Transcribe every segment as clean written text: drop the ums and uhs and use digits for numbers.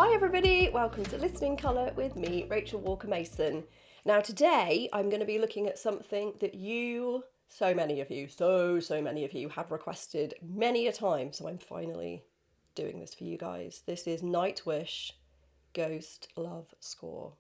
Hi everybody, welcome to Listening Colour with me, Rachel Walker-Mason. Now today I'm going to be looking at something that so many of you have requested many a time, so I'm finally doing this for you guys. This is Nightwish Ghost Love Score.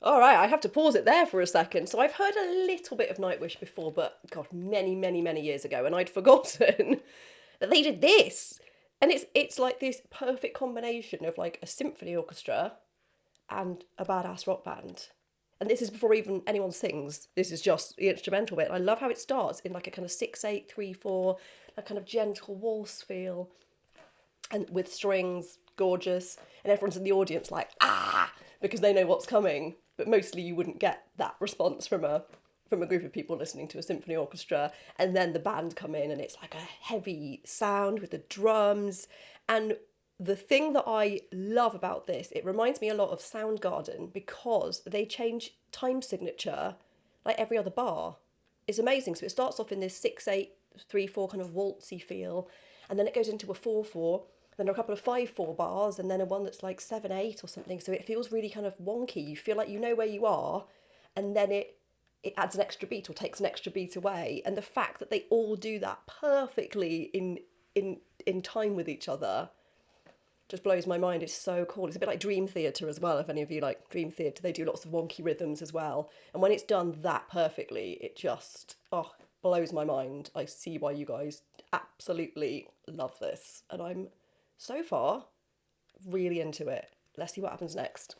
Alright, I have to pause it there for a second. So I've heard a little bit of Nightwish before, but God, many years ago, and I'd forgotten that they did this. And it's like this perfect combination of like a symphony orchestra and a badass rock band. And this is before even anyone sings. This is just the instrumental bit. I love how it starts in like a kind of 6/8/3/4, a kind of gentle waltz feel, and with strings, gorgeous, and everyone's in the audience like because they know what's coming. But mostly you wouldn't get that response from a group of people listening to a symphony orchestra, and then the band come in and it's like a heavy sound with the drums. And the thing that I love about this, it reminds me a lot of Soundgarden because they change time signature like every other bar. It's amazing. So it starts off in this 6/8/3/4 kind of waltzy feel, and then it goes into a 4/4, then a couple of 5/4 bars, and then a one that's like 7/8 or something. So it feels really kind of wonky. You feel like you know where you are, and then it adds an extra beat or takes an extra beat away. And the fact that they all do that perfectly in time with each other just blows my mind. It's so cool. It's a bit like Dream Theater as well. If any of you like Dream Theater, they do lots of wonky rhythms as well. And when it's done that perfectly, it just blows my mind. I see why you guys absolutely love this, and I'm so far really into it. Let's see what happens next.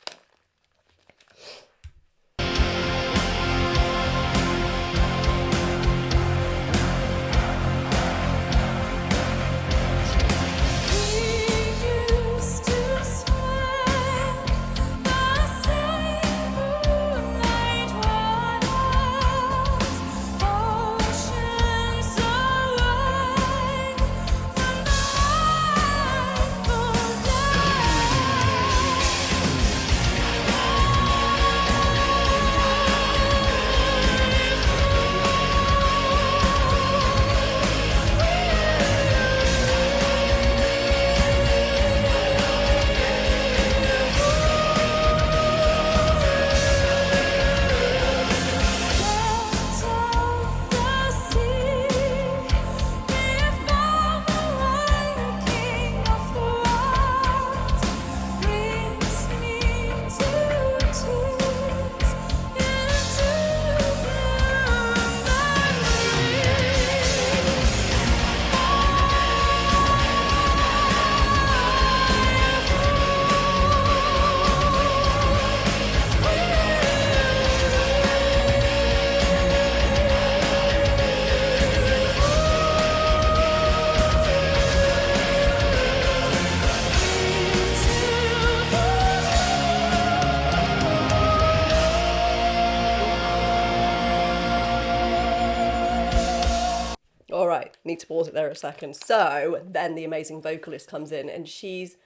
All right, need to pause it there a second. So then the amazing vocalist comes in, and she's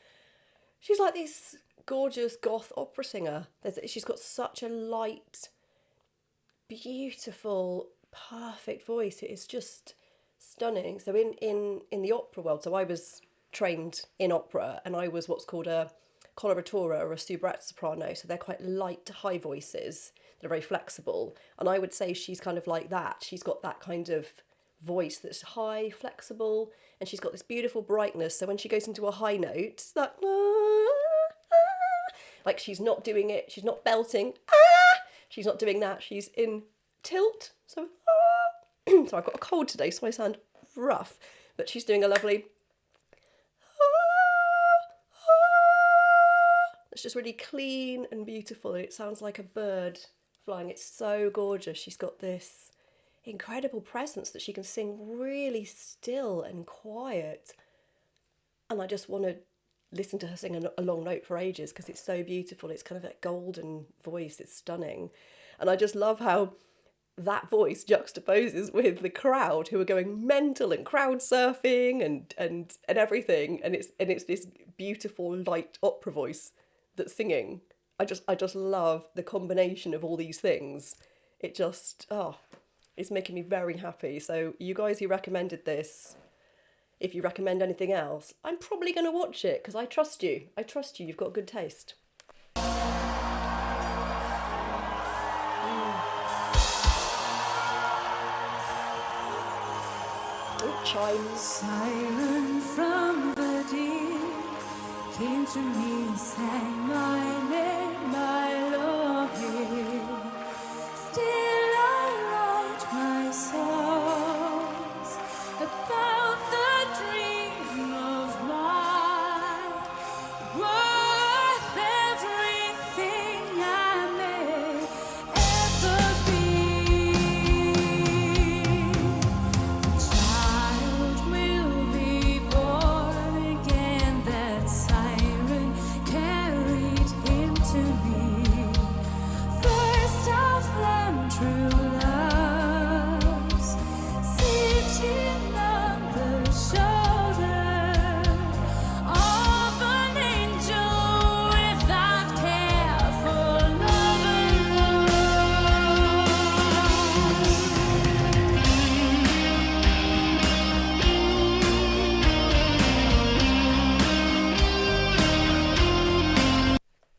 like this gorgeous goth opera singer. She's got such a light, beautiful, perfect voice. It is just stunning. So in the opera world, so I was trained in opera, and I was what's called a coloratura or a soubrette soprano, so they're quite light high voices that are very flexible. And I would say she's kind of like that. She's got that kind of voice that's high, flexible, and she's got this beautiful brightness. So when she goes into a high note, it's that like she's not doing it, she's not belting, she's not doing that, she's in tilt. So so I've got a cold today, so I sound rough, but she's doing a lovely it's just really clean and beautiful, and it sounds like a bird flying. It's so gorgeous. She's got this incredible presence that she can sing really still and quiet, and I just want to listen to her sing a long note for ages because it's so beautiful. It's kind of a golden voice. It's stunning, and I just love how that voice juxtaposes with the crowd who are going mental and crowd surfing and everything, and it's this beautiful light opera voice that's singing. I just love the combination of all these things. It just it's making me very happy. So you guys who recommended this, if you recommend anything else, I'm probably going to watch it because I trust you. I trust you. You've got good taste. Chimes. Siren from the deep came to me, sang my name, my Lord. Still I write my songs about the dream of mine, worth everything I may ever be. Child will be born again, that siren carried him to me. First of them true loves, sitting on the shoulder of an angel without care for love.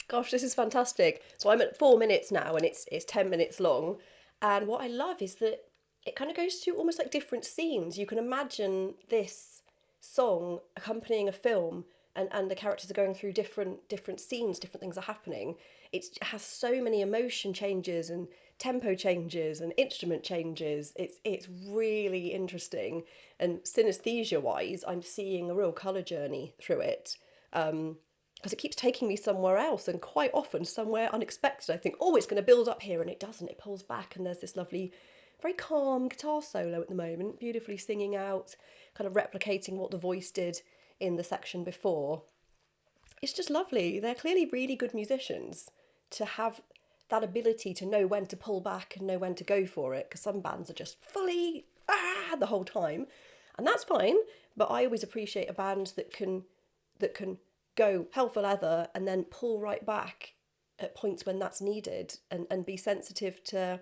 Gosh, this is fantastic. So I'm at 4 minutes now, and it's 10 minutes long. And what I love is that it kind of goes through almost like different scenes. You can imagine this song accompanying a film, and the characters are going through different scenes, different things are happening. It has so many emotion changes and tempo changes and instrument changes. It's really interesting. And synesthesia wise, I'm seeing a real colour journey through it. Because it keeps taking me somewhere else, and quite often somewhere unexpected. I think, oh, it's going to build up here, and it doesn't. It pulls back, and there's this lovely, very calm guitar solo at the moment, beautifully singing out, kind of replicating what the voice did in the section before. It's just lovely. They're clearly really good musicians to have that ability to know when to pull back and know when to go for it, because some bands are just fully the whole time, and that's fine. But I always appreciate a band that can go hell for leather and then pull right back at points when that's needed, and be sensitive to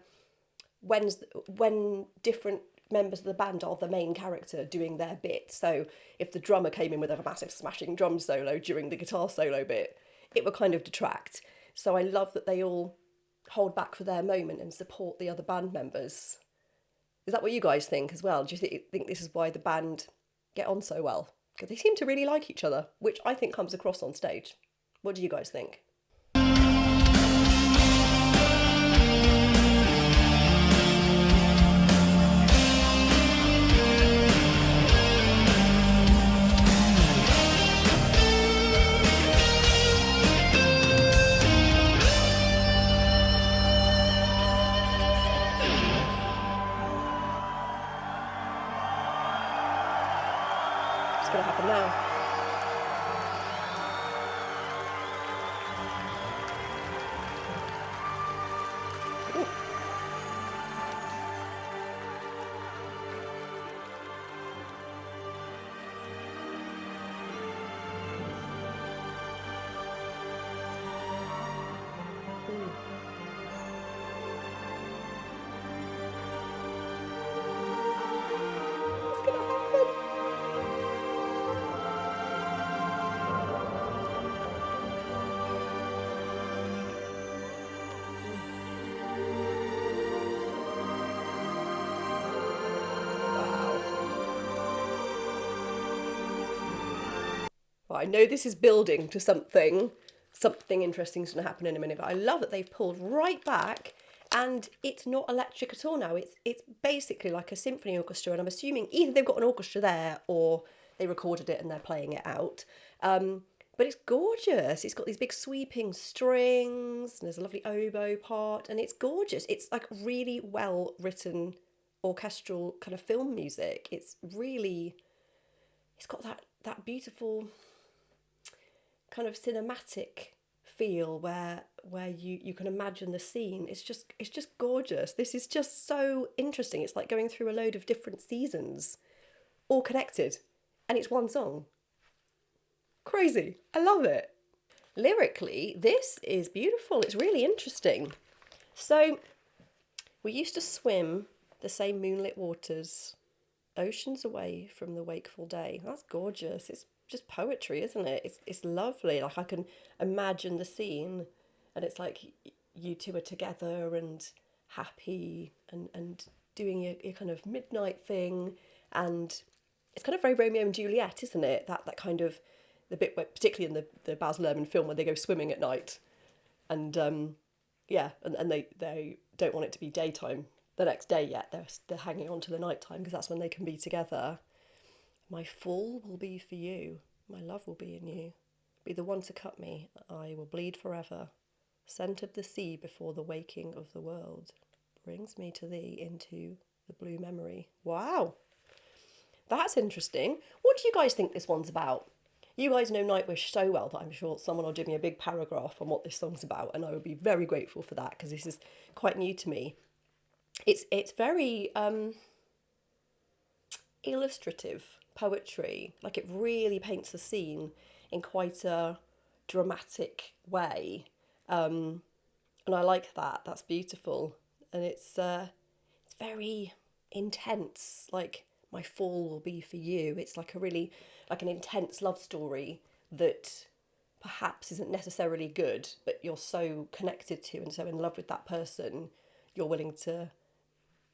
when different members of the band are the main character doing their bit. So if the drummer came in with a massive smashing drum solo during the guitar solo bit, it would kind of detract. So I love that they all hold back for their moment and support the other band members. Is that what you guys think as well? Do you think this is why the band get on so well? Because they seem to really like each other, which I think comes across on stage. What do you guys think? What's going to happen now? Ooh. What's going to happen? But I know this is building to something. Something interesting is going to happen in a minute. But I love that they've pulled right back, and it's not electric at all now. It's basically like a symphony orchestra, and I'm assuming either they've got an orchestra there or they recorded it and they're playing it out. But it's gorgeous. It's got these big sweeping strings, and there's a lovely oboe part, and it's gorgeous. It's like really well written orchestral kind of film music. It's got that beautiful kind of cinematic feel where you can imagine the scene. It's just gorgeous. This is just so interesting. It's like going through a load of different seasons, all connected, and it's one song. Crazy. I love it. Lyrically, this is beautiful. It's really interesting. So, we used to swim the same moonlit waters, oceans away from the wakeful day. That's gorgeous. It's just poetry, isn't it? It's lovely. Like, I can imagine the scene, and it's like you two are together and happy and doing your kind of midnight thing, and it's kind of very Romeo and Juliet, isn't it? That kind of the bit where, particularly in the Baz Luhrmann film, when they go swimming at night, and and they don't want it to be daytime the next day yet. They're hanging on to the nighttime because that's when they can be together. My fall will be for you, my love will be in you. Be the one to cut me, I will bleed forever. Scent of the sea before the waking of the world brings me to thee into the blue memory. Wow, that's interesting. What do you guys think this one's about? You guys know Nightwish so well that I'm sure someone will give me a big paragraph on what this song's about, and I would be very grateful for that because this is quite new to me. It's very illustrative poetry. Like, it really paints the scene in quite a dramatic way, and I like that. That's beautiful, and it's very intense. Like, my fall will be for you. It's like an intense love story that perhaps isn't necessarily good, but you're so connected to and so in love with that person, you're willing to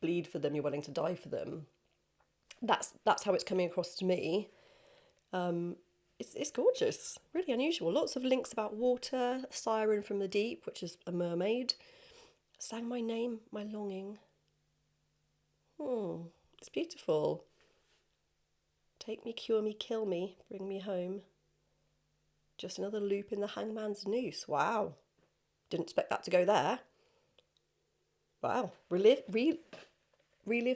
bleed for them, you're willing to die for them. That's how it's coming across to me. It's gorgeous, really unusual. Lots of links about water, a siren from the deep, which is a mermaid, sang my name, my longing. It's beautiful. Take me, cure me, kill me, bring me home. Just another loop in the hangman's noose. Wow. Didn't expect that to go there. Wow. Relive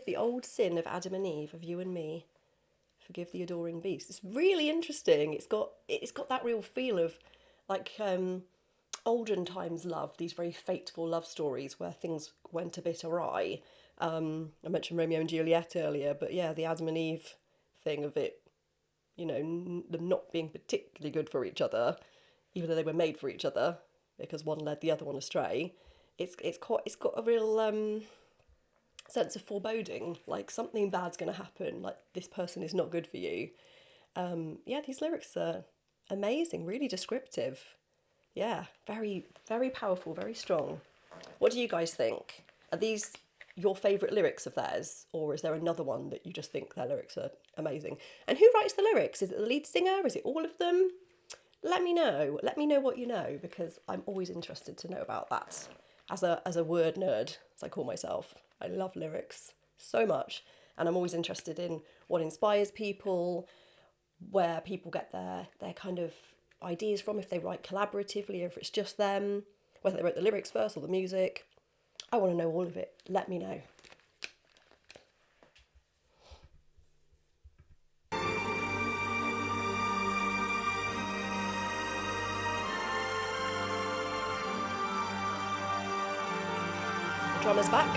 the old sin of Adam and Eve, of you and me. Forgive the adoring beast. It's really interesting. It's got that real feel of like olden times love, these very fateful love stories where things went a bit awry. I mentioned Romeo and Juliet earlier, but yeah, the Adam and Eve thing of it, them not being particularly good for each other, even though they were made for each other, because one led the other one astray. It's got a real sense of foreboding, like something bad's going to happen, like this person is not good for you. These lyrics are amazing, really descriptive. Yeah, very, very powerful, very strong. What do you guys think? Are these your favourite lyrics of theirs, or is there another one that you just think their lyrics are amazing? And who writes the lyrics? Is it the lead singer? Is it all of them? Let me know. Let me know what you know, because I'm always interested to know about that. As a word nerd, as I call myself, I love lyrics so much, and I'm always interested in what inspires people, where people get their kind of ideas from, if they write collaboratively or if it's just them, whether they wrote the lyrics first or the music. I want to know all of it. Let me know. The drummer's back.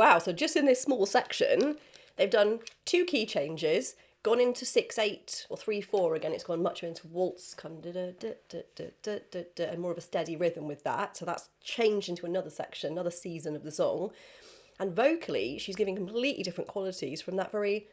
wow, so just in this small section, they've done 2 key changes, gone into 6/8 or 3/4 again. It's gone much more into waltz, kind of and more of a steady rhythm with that. So that's changed into another section, another season of the song. And vocally, she's giving completely different qualities from that very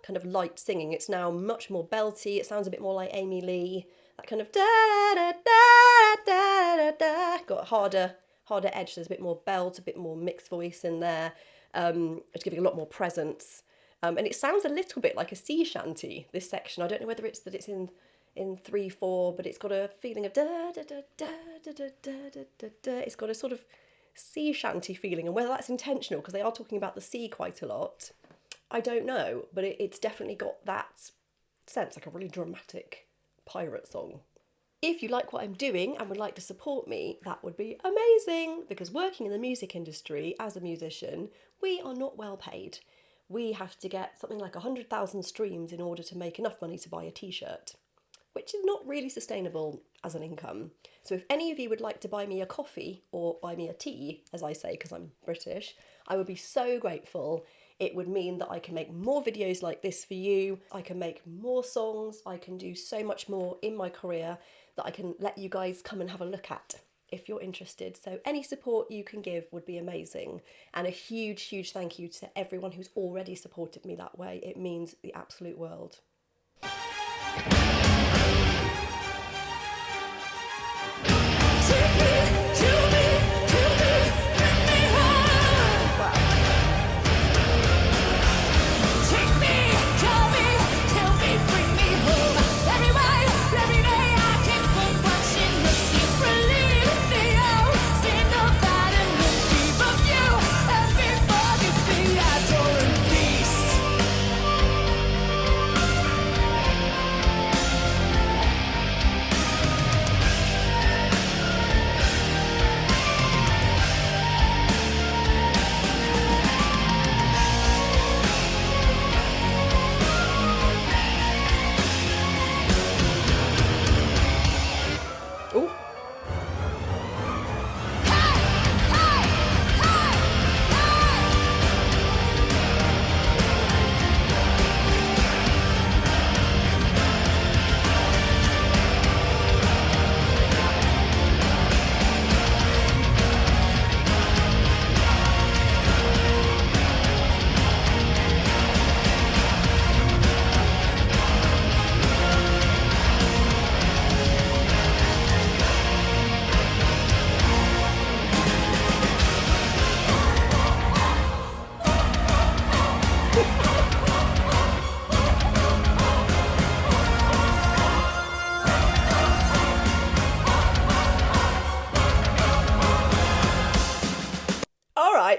kind of light singing. It's now much more belty. It sounds a bit more like Amy Lee. That kind of da da da da da da. Got a harder edge. There's a bit more belt, a bit more mixed voice in there. It's giving a lot more presence. And it sounds a little bit like a sea shanty, this section. I don't know whether it's that it's in 3/4, but it's got a feeling of da da da da da da da da da. It's got a sort of sea shanty feeling, and whether that's intentional, because they are talking about the sea quite a lot, I don't know, but it's definitely got that sense, like a really dramatic pirate song. If you like what I'm doing and would like to support me, that would be amazing, because working in the music industry as a musician, we are not well paid. We have to get something like 100,000 streams in order to make enough money to buy a t-shirt, which is not really sustainable as an income. So if any of you would like to buy me a coffee or buy me a tea, as I say because I'm British, I would be so grateful. It would mean that I can make more videos like this for you. I can make more songs. I can do so much more in my career that I can let you guys come and have a look at if you're interested. So any support you can give would be amazing. And a huge, huge thank you to everyone who's already supported me that way. It means the absolute world.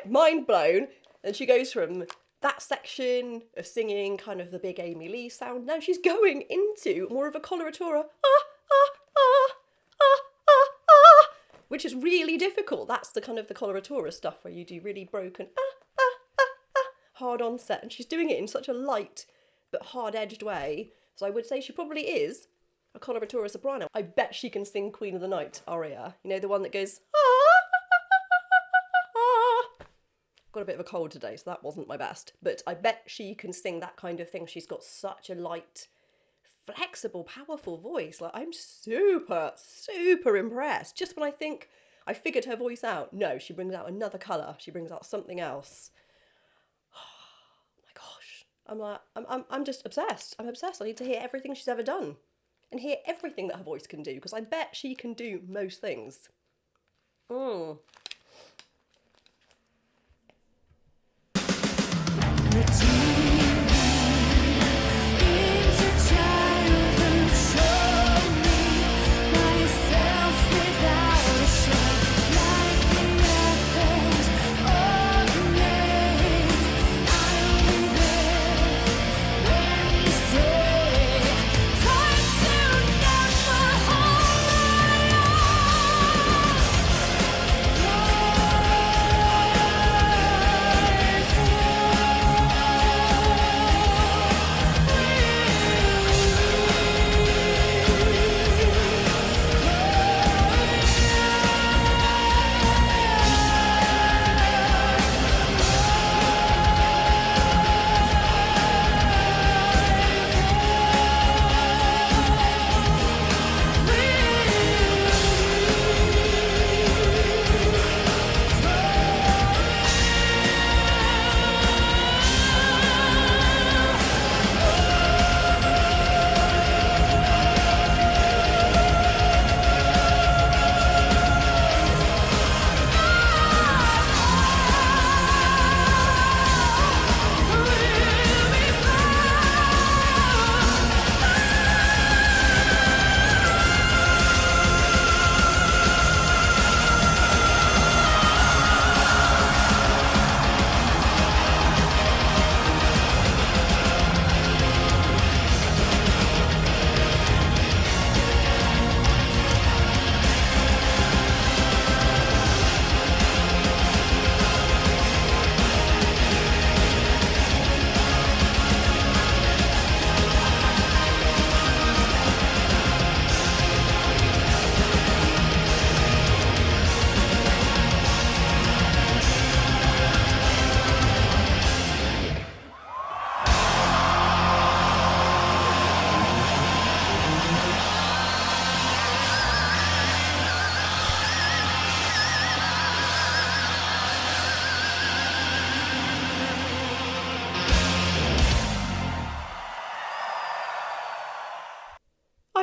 Mind blown. And she goes from that section of singing kind of the big Amy Lee sound, now she's going into more of a coloratura, which is really difficult. That's the kind of the coloratura stuff where you do really broken hard onset, and she's doing it in such a light but hard-edged way. So I would say she probably is a coloratura soprano. I bet she can sing Queen of the Night aria, you know, the one that goes got a bit of a cold today, so that wasn't my best, but I bet she can sing that kind of thing. She's got such a light, flexible, powerful voice. Like, I'm super impressed. Just when I think I figured her voice out, no, she brings out another colour. She brings out something else. Oh my gosh. I'm just obsessed. I'm obsessed. I need to hear everything she's ever done and hear everything that her voice can do, because I bet she can do most things.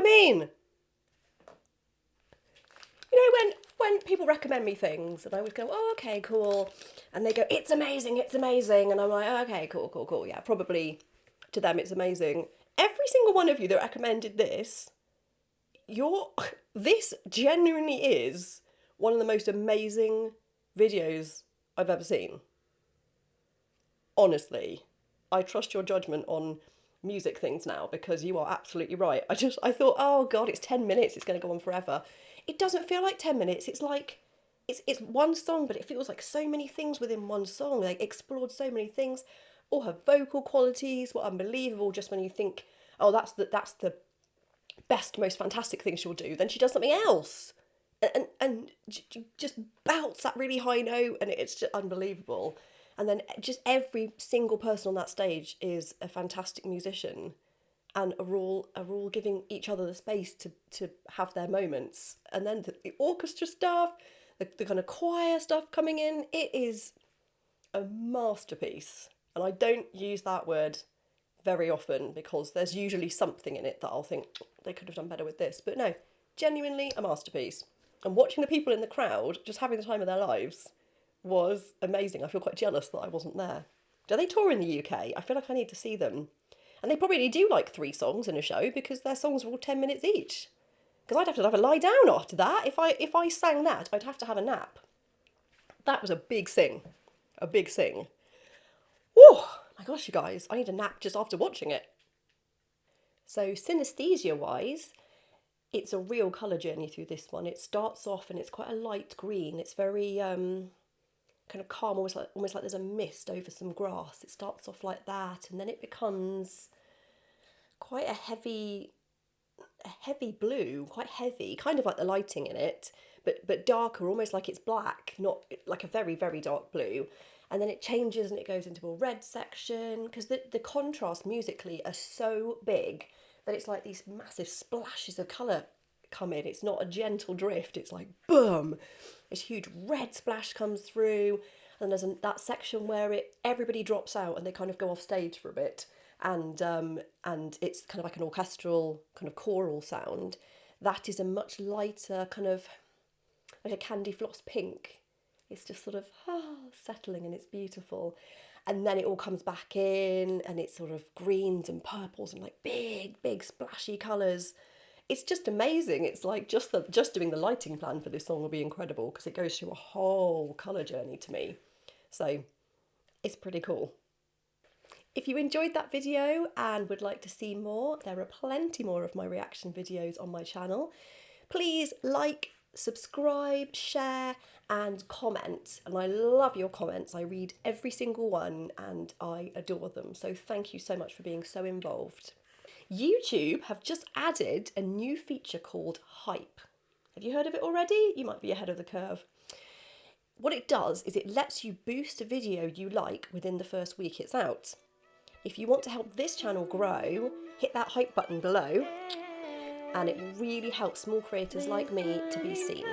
mean? You know, when people recommend me things and I would go, oh, okay, cool. And they go, it's amazing. And I'm like, oh, okay, cool. Yeah, probably to them it's amazing. Every single one of you that recommended this, this genuinely is one of the most amazing videos I've ever seen. Honestly, I trust your judgment on music things now because you are absolutely right. I thought, oh God, it's 10 minutes, it's going to go on forever. It doesn't feel like 10 minutes. It's like, it's one song, but it feels like so many things within one song. They explored so many things. All her vocal qualities were unbelievable. Just when you think, oh, that's the best, most fantastic thing she'll do, then she does something else. And just bounce that really high note, and it's just unbelievable. And then just every single person on that stage is a fantastic musician, and are all giving each other the space to have their moments. And then the orchestra stuff, the kind of choir stuff coming in, it is a masterpiece. And I don't use that word very often because there's usually something in it that I'll think they could have done better with this. But no, genuinely a masterpiece. And watching the people in the crowd just having the time of their lives was amazing. I feel quite jealous that I wasn't there. Do they tour in the UK? I feel like I need to see them. And they probably do like 3 songs in a show because their songs are all 10 minutes each. Because I'd have to have a lie down after that. If I sang that, I'd have to have a nap. That was a big sing. A big sing. Oh my gosh, you guys, I need a nap just after watching it. So synesthesia-wise, it's a real colour journey through this one. It starts off and it's quite a light green. It's very kind of calm, almost like there's a mist over some grass. It starts off like that, and then it becomes quite a heavy blue, quite heavy, kind of like the lighting in it, but darker, almost like it's black, not like a very, very dark blue. And then it changes and it goes into a red section, because the contrast musically are so big that it's like these massive splashes of colour come in. It's not a gentle drift, it's like boom, this huge red splash comes through, and there's that section where everybody drops out and they kind of go off stage for a bit, and it's kind of like an orchestral kind of choral sound. That is a much lighter kind of like a candy floss pink. It's just sort of settling, and it's beautiful. And then it all comes back in and it's sort of greens and purples and like big splashy colours. It's just amazing. It's like just doing the lighting plan for this song will be incredible because it goes through a whole colour journey to me. So it's pretty cool. If you enjoyed that video and would like to see more, there are plenty more of my reaction videos on my channel. Please like, subscribe, share and comment. And I love your comments. I read every single one and I adore them. So thank you so much for being so involved. YouTube have just added a new feature called Hype. Have you heard of it already? You might be ahead of the curve. What it does is it lets you boost a video you like within the first week it's out. If you want to help this channel grow, hit that hype button below, and it really helps small creators like me to be seen.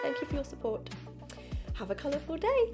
Thank you for your support. Have a colourful day.